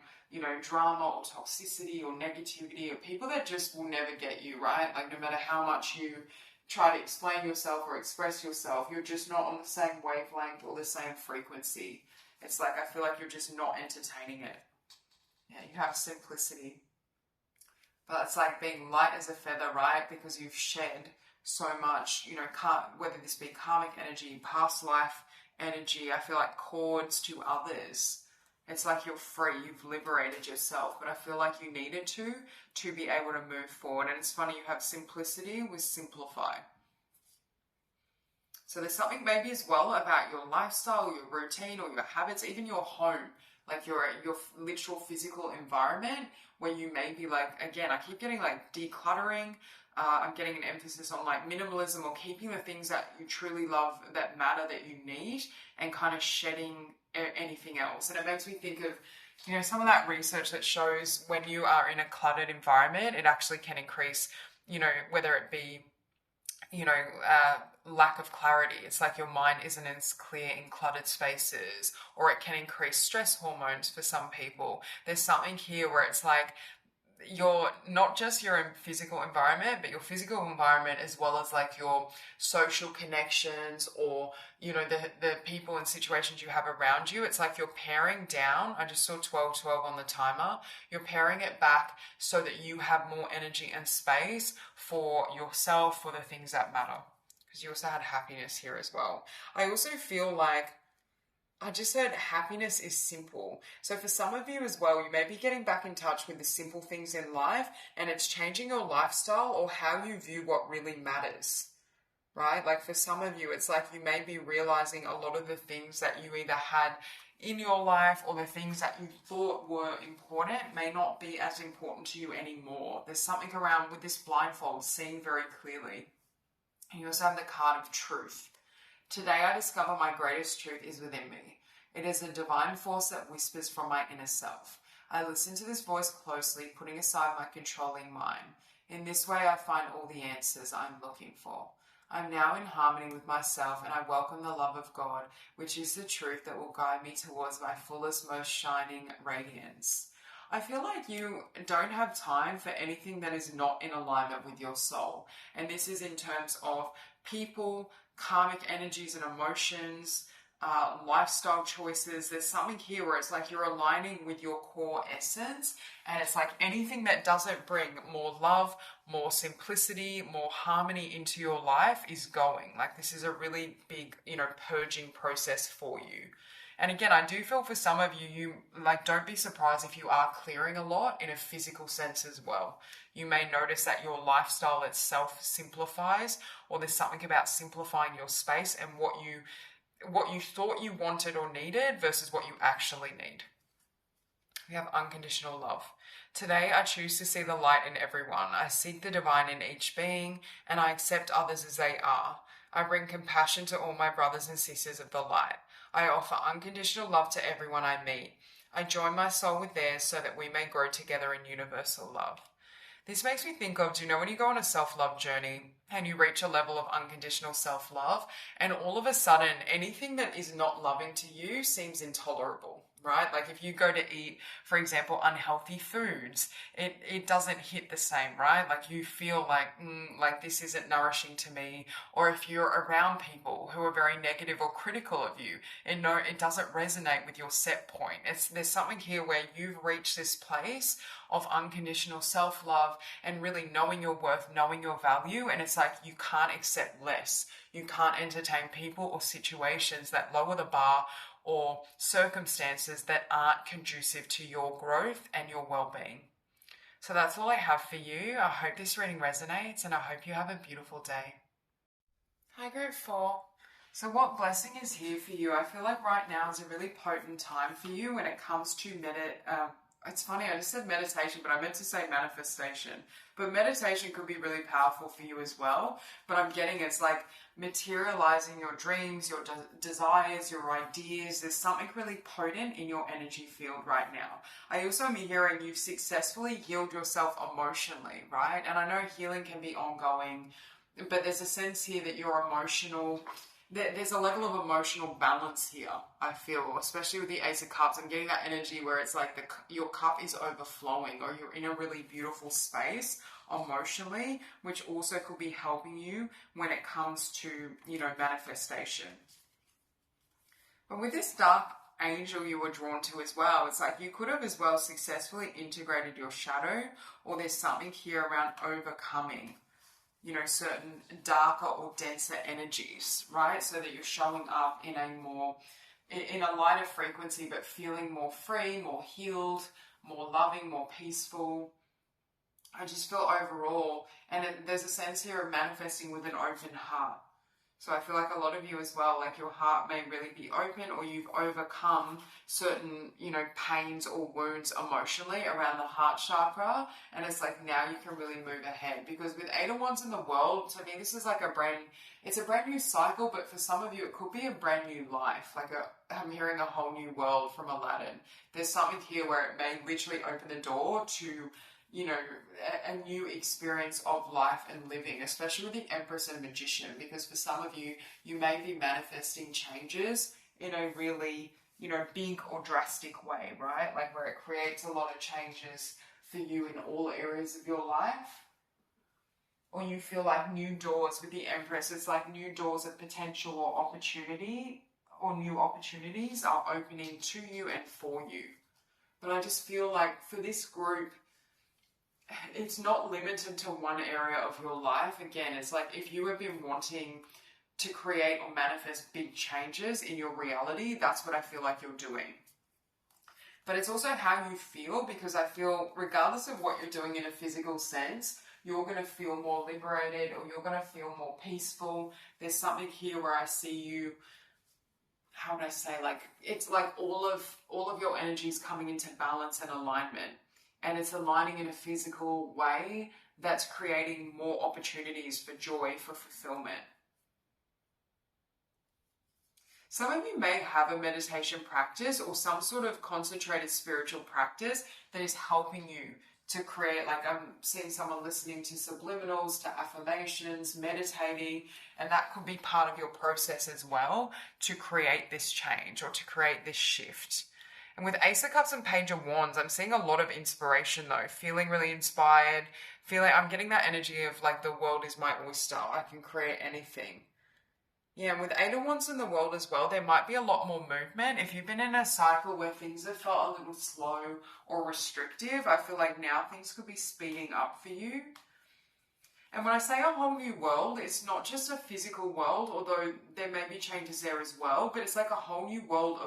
drama or toxicity or negativity or people that just will never get you, right? Like no matter how much you try to explain yourself or express yourself, you're just not on the same wavelength or the same frequency. It's like, I feel like you're just not entertaining it. Yeah, you have simplicity. But it's like being light as a feather, right? Because you've shed so much, whether this be karmic energy, past life energy, I feel like cords to others. It's like you're free, you've liberated yourself, but I feel like you needed to be able to move forward. And it's funny, you have simplicity with simplify. So there's something maybe as well about your lifestyle, your routine, or your habits, even your home, like your literal physical environment, where you may be like, again, I keep getting like decluttering. I'm getting an emphasis on like minimalism or keeping the things that you truly love, that matter, that you need, and kind of shedding anything else. And it makes me think of, some of that research that shows when you are in a cluttered environment, it actually can increase, whether it be, lack of clarity. It's like your mind isn't as clear in cluttered spaces, or it can increase stress hormones for some people. There's something here where it's like, you're not just your physical environment, but your physical environment as well as like your social connections or, the people and situations you have around you. It's like you're paring down. I just saw 1212 on the timer. You're paring it back so that you have more energy and space for yourself, for the things that matter. Because you also had happiness here as well. I also feel like I just heard happiness is simple. So for some of you as well, you may be getting back in touch with the simple things in life, and it's changing your lifestyle or how you view what really matters, right? Like for some of you, it's like you may be realizing a lot of the things that you either had in your life or the things that you thought were important may not be as important to you anymore. There's something around with this blindfold, seeing very clearly. And you also have the card of truth. Today I discover my greatest truth is within me. It is a divine force that whispers from my inner self. I listen to this voice closely, putting aside my controlling mind. In this way I find all the answers I'm looking for. I'm now in harmony with myself, and I welcome the love of God, which is the truth that will guide me towards my fullest, most shining radiance. I feel like you don't have time for anything that is not in alignment with your soul. And this is in terms of people, karmic energies and emotions, lifestyle choices. There's something here where it's like you're aligning with your core essence, and it's like anything that doesn't bring more love, more simplicity, more harmony into your life is going. Like this is a really big, purging process for you. And again, I do feel for some of you, you like, don't be surprised if you are clearing a lot in a physical sense as well. You may notice that your lifestyle itself simplifies, or there's something about simplifying your space and what you thought you wanted or needed versus what you actually need. We have unconditional love. Today, I choose to see the light in everyone. I seek the divine in each being, and I accept others as they are. I bring compassion to all my brothers and sisters of the light. I offer unconditional love to everyone I meet. I join my soul with theirs so that we may grow together in universal love. This makes me think of, do you know when you go on a self-love journey and you reach a level of unconditional self-love and all of a sudden anything that is not loving to you seems intolerable, right? Like if you go to eat, for example, unhealthy foods, it doesn't hit the same, right? Like you feel like this isn't nourishing to me. Or if you're around people who are very negative or critical of you, it doesn't resonate with your set point. There's something here where you've reached this place of unconditional self-love and really knowing your worth, knowing your value, and it's like you can't accept less. You can't entertain people or situations that lower the bar or circumstances that aren't conducive to your growth and your well-being. So that's all I have for you. I hope this reading resonates and I hope you have a beautiful day. Hi, Group 4. So what blessing is here for you? I feel like right now is a really potent time for you when it comes to it's funny, I just said meditation, but I meant to say manifestation. But meditation could be really powerful for you as well. But I'm getting it's like materializing your dreams, your desires, your ideas. There's something really potent in your energy field right now. I also am hearing you've successfully healed yourself emotionally, right? And I know healing can be ongoing, but there's a sense here that you're emotional. There's a level of emotional balance here, I feel, especially with the Ace of Cups. I'm getting that energy where it's like your cup is overflowing or you're in a really beautiful space emotionally, which also could be helping you when it comes to, manifestation. But with this dark angel you were drawn to as well, it's like you could have as well successfully integrated your shadow, or there's something here around overcoming certain darker or denser energies, right? So that you're showing up in a lighter frequency, but feeling more free, more healed, more loving, more peaceful. I just feel overall, and there's a sense here of manifesting with an open heart. So I feel like a lot of you as well, like your heart may really be open, or you've overcome certain, pains or wounds emotionally around the heart chakra. And it's like now you can really move ahead, because with 8 of Wands in the world, to me, this is like it's a brand new cycle, but for some of you, it could be a brand new life. I'm hearing a whole new world from Aladdin. There's something here where it may literally open the door to a new experience of life and living, especially with the Empress and Magician, because for some of you, you may be manifesting changes in a really, big or drastic way, right? Like where it creates a lot of changes for you in all areas of your life. Or you feel like new doors with the Empress, it's like new doors of potential or opportunity, or new opportunities are opening to you and for you. But I just feel like for this group, it's not limited to one area of your life. Again, it's like if you have been wanting to create or manifest big changes in your reality, that's what I feel like you're doing. But it's also how you feel, because I feel regardless of what you're doing in a physical sense, you're going to feel more liberated, or you're going to feel more peaceful. There's something here where I see you, how would I say, like it's like all of your energies coming into balance and alignment. And it's aligning in a physical way that's creating more opportunities for joy, for fulfillment. Some of you may have a meditation practice or some sort of concentrated spiritual practice that is helping you to create, like I'm seeing someone listening to subliminals, to affirmations, meditating, and that could be part of your process as well to create this change or to create this shift. And with Ace of Cups and Page of Wands, I'm seeing a lot of inspiration though, feeling really inspired, I'm getting that energy of like the world is my oyster, I can create anything. Yeah, and with 8 of Wands in the world as well, there might be a lot more movement. If you've been in a cycle where things have felt a little slow or restrictive, I feel like now things could be speeding up for you. And when I say a whole new world, it's not just a physical world, although there may be changes there as well, but it's like a whole new world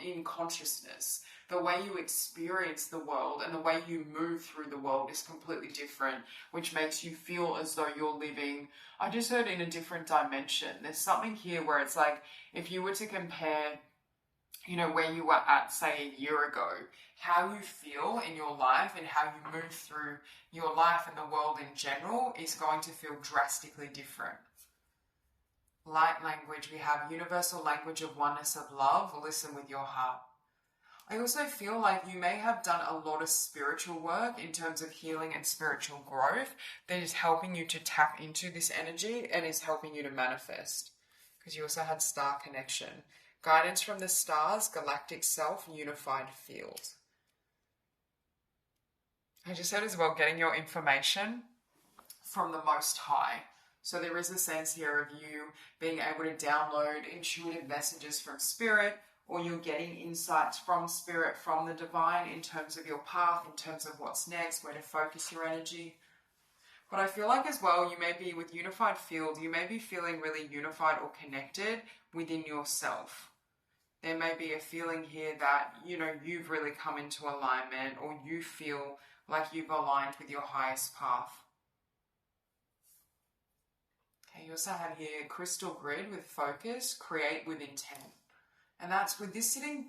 in consciousness. The way you experience the world and the way you move through the world is completely different, which makes you feel as though you're living, I just heard, in a different dimension. There's something here where it's like, if you were to compare, where you were at, say, a year ago, how you feel in your life and how you move through your life and the world in general is going to feel drastically different. Light language, we have universal language of oneness of love. Listen with your heart. I also feel like you may have done a lot of spiritual work in terms of healing and spiritual growth that is helping you to tap into this energy and is helping you to manifest. Because you also had star connection. Guidance from the stars, galactic self, unified field. I just said as well, getting your information from the Most High. So there is a sense here of you being able to download intuitive messages from Spirit, or you're getting insights from Spirit, from the divine in terms of your path, in terms of what's next, where to focus your energy. But I feel like as well, you may be with unified field, you may be feeling really unified or connected within yourself. There may be a feeling here that, you know, you've really come into alignment, or you feel like you've aligned with your highest path. Okay, you also have here crystal grid with focus, create with intent. And that's with this sitting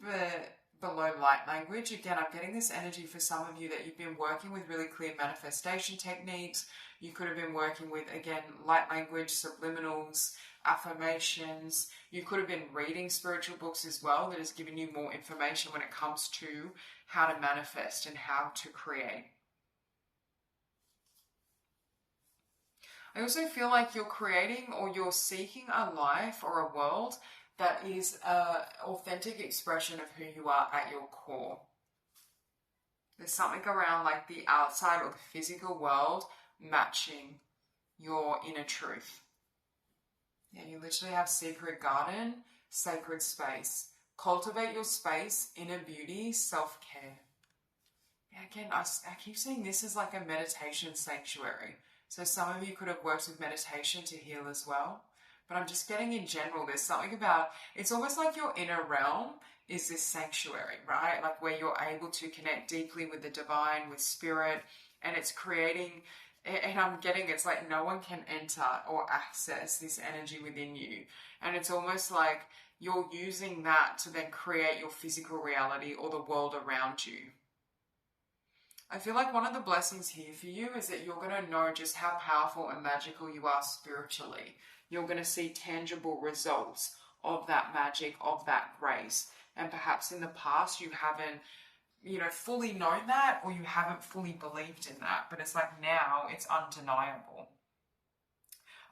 below light language. Again, I'm getting this energy for some of you that you've been working with really clear manifestation techniques. You could have been working with, again, light language, subliminals, affirmations. You could have been reading spiritual books as well that has given you more information when it comes to how to manifest and how to create. I also feel like you're creating or you're seeking a life or a world that is an authentic expression of who you are at your core. There's something around like the outside or the physical world matching your inner truth. Yeah, you literally have secret garden, sacred space. Cultivate your space, inner beauty, self-care. Yeah, again, I keep seeing this as like a meditation sanctuary. So some of you could have worked with meditation to heal as well. But I'm just getting in general, there's something about, it's almost like your inner realm is this sanctuary, right? Like where you're able to connect deeply with the divine, with spirit, and it's creating, and I'm getting, it's like no one can enter or access this energy within you. And it's almost like you're using that to then create your physical reality or the world around you. I feel like one of the blessings here for you is that you're going to know just how powerful and magical you are spiritually. You're going to see tangible results of that magic, of that grace. And perhaps in the past you haven't, you know, fully known that, or you haven't fully believed in that. But it's like now it's undeniable.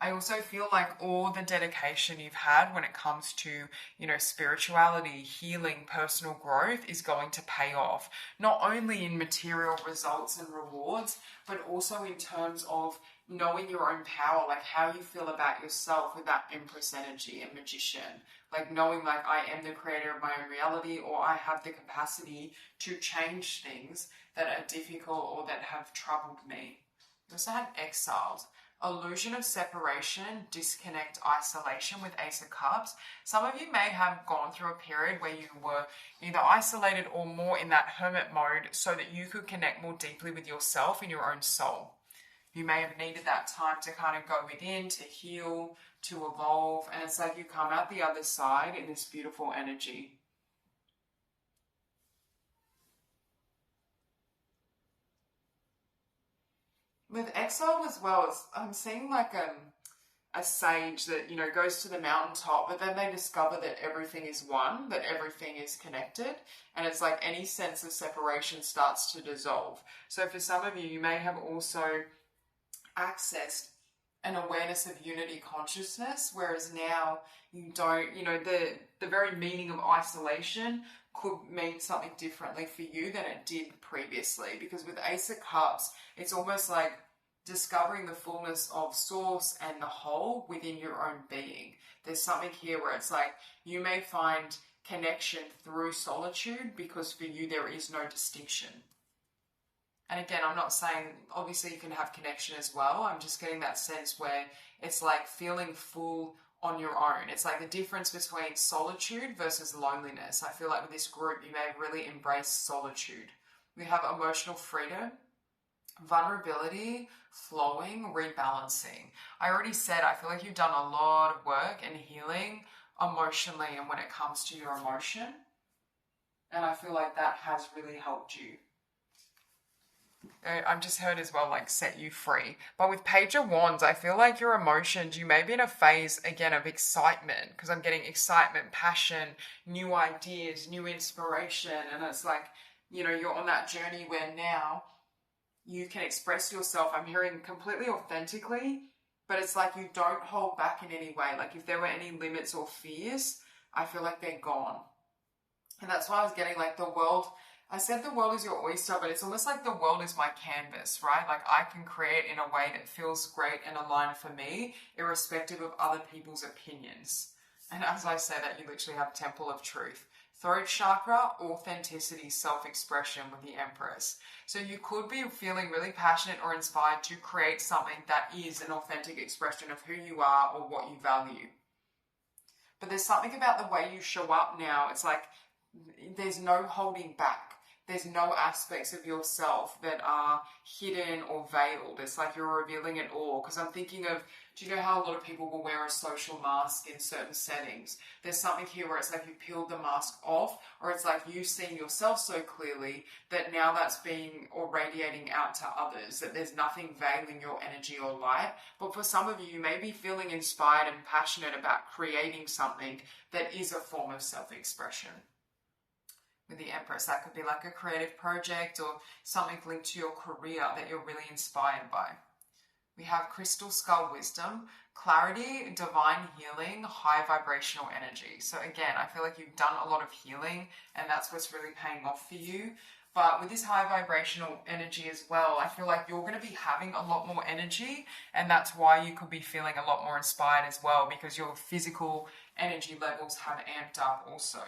I also feel like all the dedication you've had when it comes to, you know, spirituality, healing, personal growth is going to pay off, not only in material results and rewards, but also in terms of knowing your own power, like how you feel about yourself with that Empress energy and Magician, like knowing like I am the creator of my own reality, or I have the capacity to change things that are difficult or that have troubled me. You also have Exiled. Illusion of separation, disconnect, isolation with Ace of Cups. Some of you may have gone through a period where you were either isolated or more in that hermit mode so that you could connect more deeply with yourself and your own soul. You may have needed that time to kind of go within, to heal, to evolve, and it's like you come out the other side in this beautiful energy. With Exile as well, I'm seeing like a sage that, you know, goes to the mountaintop, but then they discover that everything is one, that everything is connected, and it's like any sense of separation starts to dissolve. So for some of you, you may have also accessed an awareness of unity consciousness, whereas now you don't, you know, the very meaning of isolation could mean something differently for you than it did previously. Because with Ace of Cups, it's almost like discovering the fullness of source and the whole within your own being. There's something here where it's like you may find connection through solitude because for you there is no distinction. And again, I'm not saying, obviously you can have connection as well. I'm just getting that sense where it's like feeling full on your own. It's like the difference between solitude versus loneliness. I feel like with this group, you may have really embraced solitude. We have emotional freedom, vulnerability, flowing, rebalancing. I already said, I feel like you've done a lot of work and healing emotionally and when it comes to your emotion. And I feel like that has really helped you. I've just heard as well, like, set you free. But with Page of Wands, I feel like your emotions, you may be in a phase, again, of excitement, because I'm getting excitement, passion, new ideas, new inspiration. And it's like, you know, you're on that journey where now you can express yourself. I'm hearing completely authentically, but it's like you don't hold back in any way. Like if there were any limits or fears, I feel like they're gone. And that's why I was getting like the world. I said the world is your oyster, but it's almost like the world is my canvas, right? Like I can create in a way that feels great and aligned for me, irrespective of other people's opinions. And as I say that, you literally have Temple of Truth. Throat chakra, authenticity, self-expression with the Empress. So you could be feeling really passionate or inspired to create something that is an authentic expression of who you are or what you value. But there's something about the way you show up now. It's like there's no holding back. There's no aspects of yourself that are hidden or veiled. It's like you're revealing it all. Because I'm thinking of, do you know how a lot of people will wear a social mask in certain settings? There's something here where it's like you peeled the mask off, or it's like you seeing yourself so clearly that now that's being or radiating out to others, that there's nothing veiling your energy or light. But for some of you, you may be feeling inspired and passionate about creating something that is a form of self-expression. With the Empress, that could be like a creative project or something linked to your career that you're really inspired by. We have Crystal Skull Wisdom, clarity, divine healing, high vibrational energy. So again, I feel like you've done a lot of healing and that's what's really paying off for you. But with this high vibrational energy as well, I feel like you're going to be having a lot more energy, and that's why you could be feeling a lot more inspired as well, because your physical energy levels have amped up also.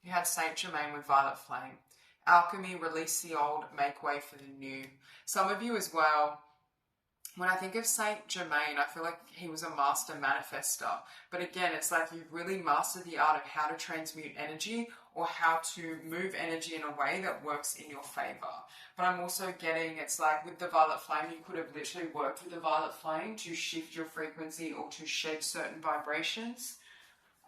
You had Saint Germain with Violet Flame. Alchemy, release the old, make way for the new. Some of you as well, when I think of Saint Germain, I feel like he was a master manifester. But again, it's like you've really mastered the art of how to transmute energy or how to move energy in a way that works in your favor. But I'm also getting, it's like with the Violet Flame, you could have literally worked with the Violet Flame to shift your frequency or to shed certain vibrations.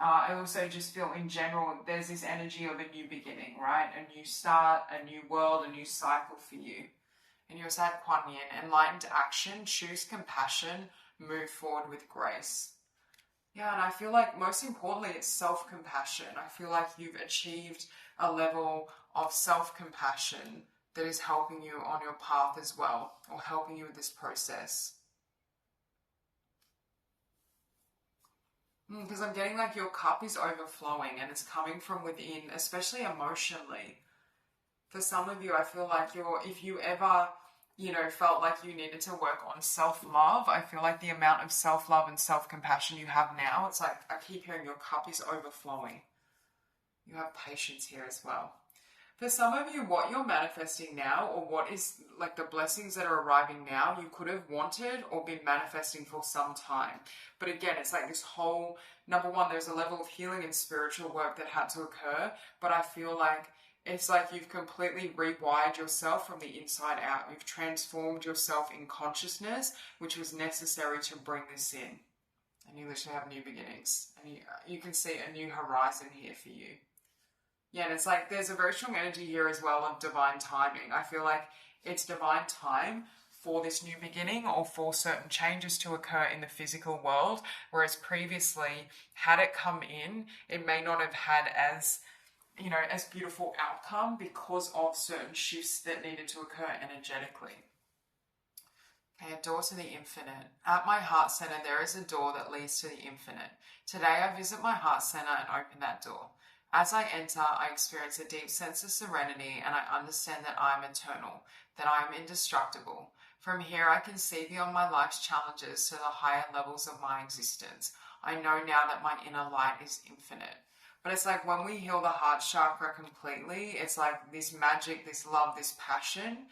I also just feel in general, there's this energy of a new beginning, right? A new start, a new world, a new cycle for you. And you also had Kuan Yin, enlightened action, choose compassion, move forward with grace. Yeah, and I feel like most importantly, it's self-compassion. I feel like you've achieved a level of self-compassion that is helping you on your path as well, or helping you with this process. Because I'm getting like your cup is overflowing and it's coming from within, especially emotionally. For some of you, I feel like if you ever, felt like you needed to work on self-love, I feel like the amount of self-love and self-compassion you have now, it's like I keep hearing your cup is overflowing. You have patience here as well. For some of you, what you're manifesting now, or what is like the blessings that are arriving now, you could have wanted or been manifesting for some time. But again, it's like this whole, number one, there's a level of healing and spiritual work that had to occur. But I feel like it's like you've completely rewired yourself from the inside out. You've transformed yourself in consciousness, which was necessary to bring this in. And you literally have new beginnings. And you can see a new horizon here for you. Yeah, and it's like there's a very strong energy here as well of divine timing. I feel like it's divine time for this new beginning or for certain changes to occur in the physical world, whereas previously, had it come in, it may not have had as beautiful outcome because of certain shifts that needed to occur energetically. Okay, a door to the infinite. At my heart center, there is a door that leads to the infinite. Today, I visit my heart center and open that door. As I enter, I experience a deep sense of serenity and I understand that I am eternal, that I am indestructible. From here, I can see beyond my life's challenges to the higher levels of my existence. I know now that my inner light is infinite. But it's like when we heal the heart chakra completely, it's like this magic, this love, this passion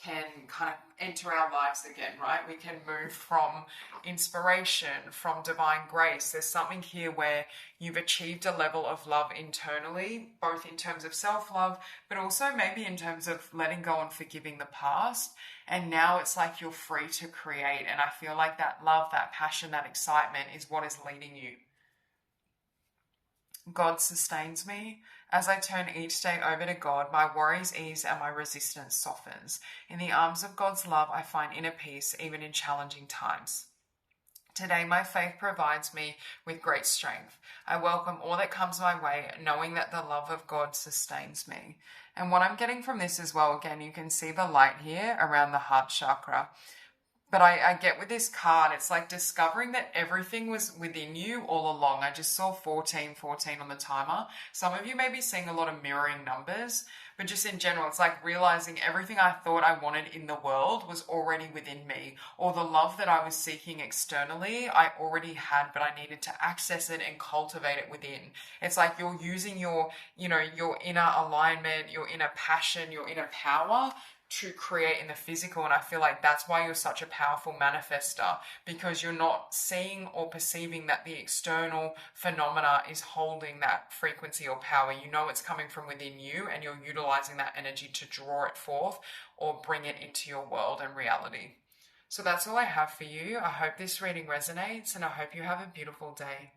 can kind of enter our lives again, right? We can move from inspiration, from divine grace. There's something here where you've achieved a level of love internally, both in terms of self-love, but also maybe in terms of letting go and forgiving the past. And now it's like you're free to create. And I feel like that love, that passion, that excitement is what is leading you. God sustains me. As I turn each day over to God, my worries ease and my resistance softens. In the arms of God's love, I find inner peace even in challenging times. Today, my faith provides me with great strength. I welcome all that comes my way, knowing that the love of God sustains me. And what I'm getting from this as well, again, you can see the light here around the heart chakra. But I get with this card, it's like discovering that everything was within you all along. I just saw 1414 on the timer. Some of you may be seeing a lot of mirroring numbers, but just in general, it's like realizing everything I thought I wanted in the world was already within me, or the love that I was seeking externally, I already had, but I needed to access it and cultivate it within. It's like you're using your inner alignment, your inner passion, your inner power to create in the physical. And I feel like that's why you're such a powerful manifester, because you're not seeing or perceiving that the external phenomena is holding that frequency or power. You know it's coming from within you, and you're utilizing that energy to draw it forth or bring it into your world and reality. So that's all I have for you. I hope this reading resonates, and I hope you have a beautiful day.